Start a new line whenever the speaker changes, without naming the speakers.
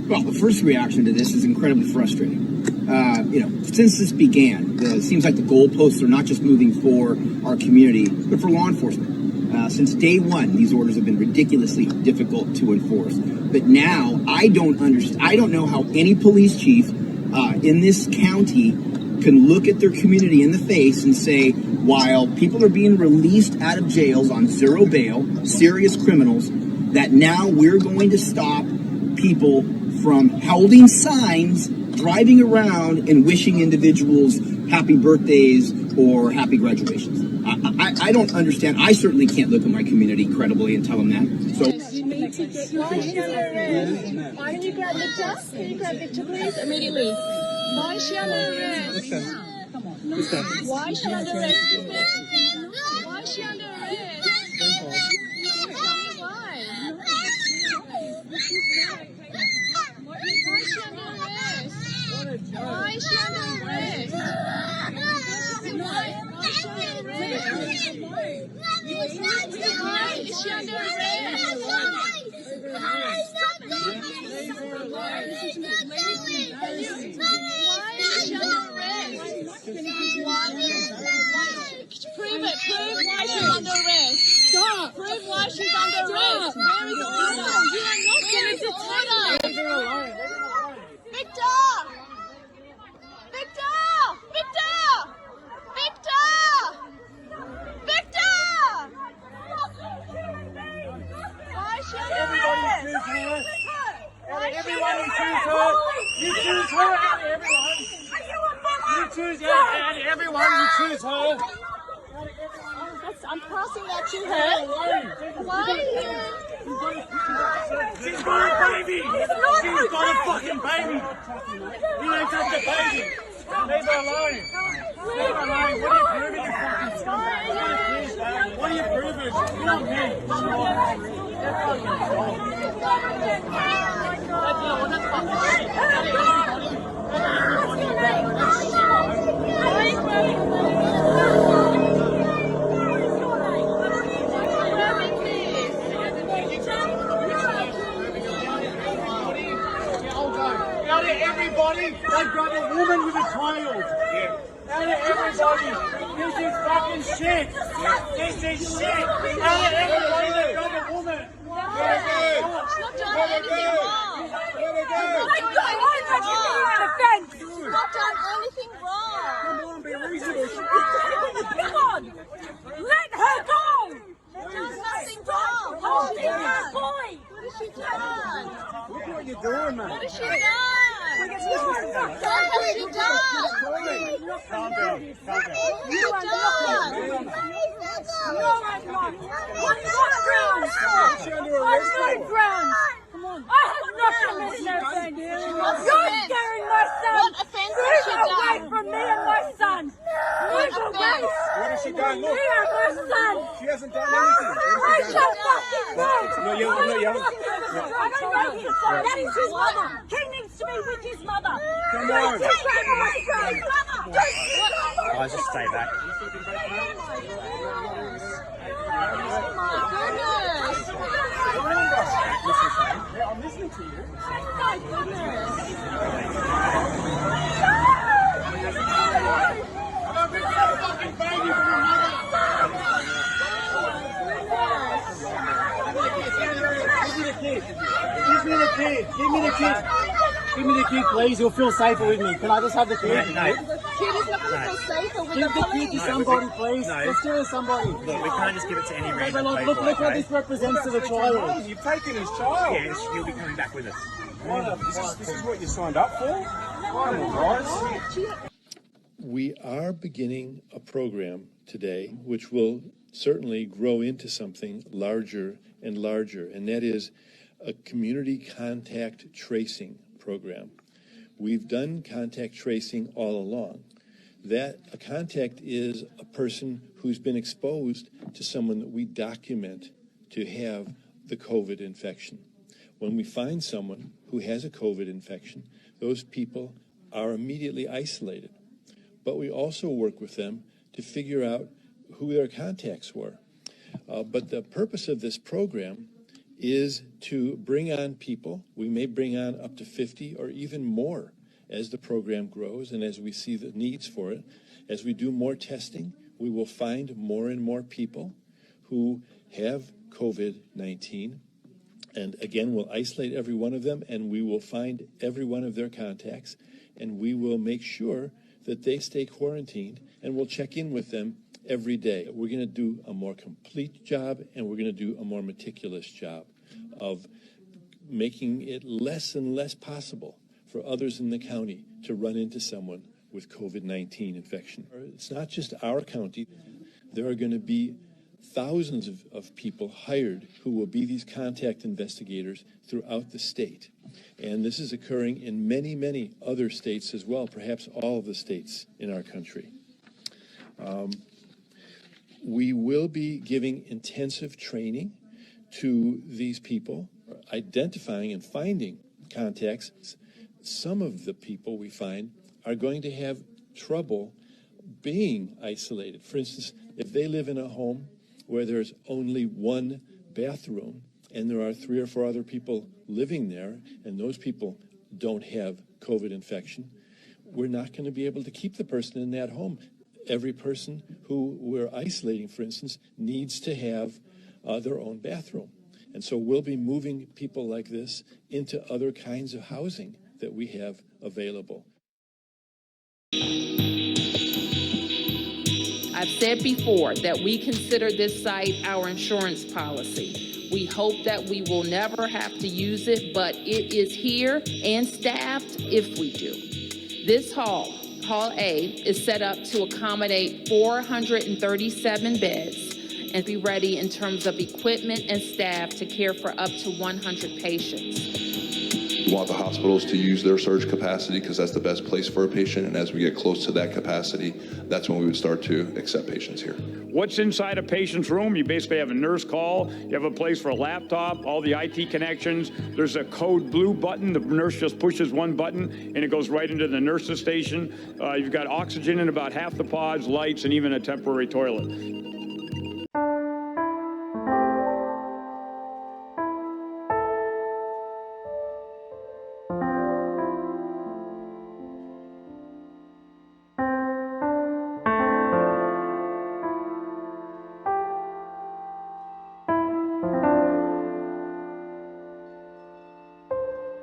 Well, the first reaction to this is incredibly frustrating. Since this began, it seems like the goalposts are not just moving for our community, but for law enforcement. Since day one, these orders have been ridiculously difficult to enforce. But now, I don't know how any police chief in this county can look at their community in the face and say, while people are being released out of jails on zero bail, serious criminals, that now we're going to stop people from holding signs, driving around, and wishing individuals happy birthdays or happy graduations. I don't understand. I certainly can't look at my community credibly and tell them that. So
you need to get your Why can you grab Victor? Can you grab Victor, please? Immediately. Why is she under arrest? Why is she under arrest? Why is she under arrest? Tell me why. Why is she under arrest? Why is she under arrest? Why is she under arrest? Why is she under arrest? Prove it. Prove why she's under arrest. Stop. Prove why she's under arrest. Where is the order? You are not going to order. Leave her alone. Victor! Victor! Victor! Victor! Victor! Why is she under arrest?
Everyone you choose her. You choose her out of everyone. You choose out of everyone. You choose her.
I'm passing that to her. Why?
She's got a baby. She's got a fucking baby. You don't touch the baby. Leave her alone. Leave her alone. What are you proving, you fucking scumbag? What are you proving? You know me. Out of everybody, they grab a woman with a child. Out of everybody, this is fucking shit. This is shit. Out of everybody, they grab a woman.
She's not done anything wrong. She's not done anything wrong.
Come on, be reasonable.
Come on! Let her go!
She's done nothing wrong.
Hold her boy!
What has she done?
Look what you're doing, man.
What has she done? What has she done?
Calm down. Calm down.
You are not! No, I'm not! I'm not grounds! I'm not grounds! Come on! I have not committed no offense! You're scaring my son!
What offense has she
Move away
done?
from me and my son! Move away!
What has she done? Look.
Me and my son!
She hasn't done anything.
I shall fucking move!
No, you haven't.
I don't know his son. That is his mother. He needs to be with his mother.
Come
Don't
on.
take him away from his mother.
Guys, just stay back.
I'm listening to you.
My goodness.
I'm bringing a fucking baby from your mother. Give me the kid. Give me the kid. Give me the kid. Give me the kid, please. You'll feel safer with me. Can I just have the kid?
Kid is not going to feel safer with
Give
the
the kid to
police.
somebody, please.
No.
Just give it to somebody.
Look, we can't just give it to any
But
random
look,
people,
look what
okay?
this represents to the child. You've taken his child.
Yes, he'll be coming back with us.
This is what you signed up for? Come on, guys.
We are beginning a program today which will certainly grow into something larger and larger, and that is a community contact tracing program. We've done contact tracing all along. That a contact is a person who's been exposed to someone that we document to have the COVID infection. When we find someone who has a COVID infection, those people are immediately isolated. But we also work with them to figure out who their contacts were. But the purpose of this program is to bring on people. We may bring on up to 50 or even more as the program grows and as we see the needs for it. As we do more testing, we will find more and more people who have COVID-19. And again, we'll isolate every one of them, and we will find every one of their contacts, and we will make sure that they stay quarantined, and we'll check in with them every day. We're going to do a more complete job, and we're going to do a more meticulous job of making it less and less possible for others in the county to run into someone with COVID-19 infection. It's not just our county. There are going to be thousands of people hired who will be these contact investigators throughout the state. And this is occurring in many, many other states as well, perhaps all of the states in our country. We will be giving intensive training to these people, identifying and finding contacts. Some of the people we find are going to have trouble being isolated. For instance, if they live in a home where there's only one bathroom and there are 3 or 4 other people living there and those people don't have COVID infection, we're not going to be able to keep the person in that home. Every person who we're isolating, for instance, needs to have their own bathroom. And so we'll be moving people like this into other kinds of housing that we have available.
I've said before that we consider this site our insurance policy. We hope that we will never have to use it, but it is here and staffed if we do. This Hall A, is set up to accommodate 437 beds and be ready in terms of equipment and staff to care for up to 100 patients.
We want the hospitals to use their surge capacity because that's the best place for a patient, and as we get close to that capacity, that's when we would start to accept patients here.
What's inside a patient's room? You basically have a nurse call, you have a place for a laptop, all the IT connections. There's a code blue button. The nurse just pushes one button and it goes right into the nurse's station. You've got oxygen in about half the pods, lights, and even a temporary toilet.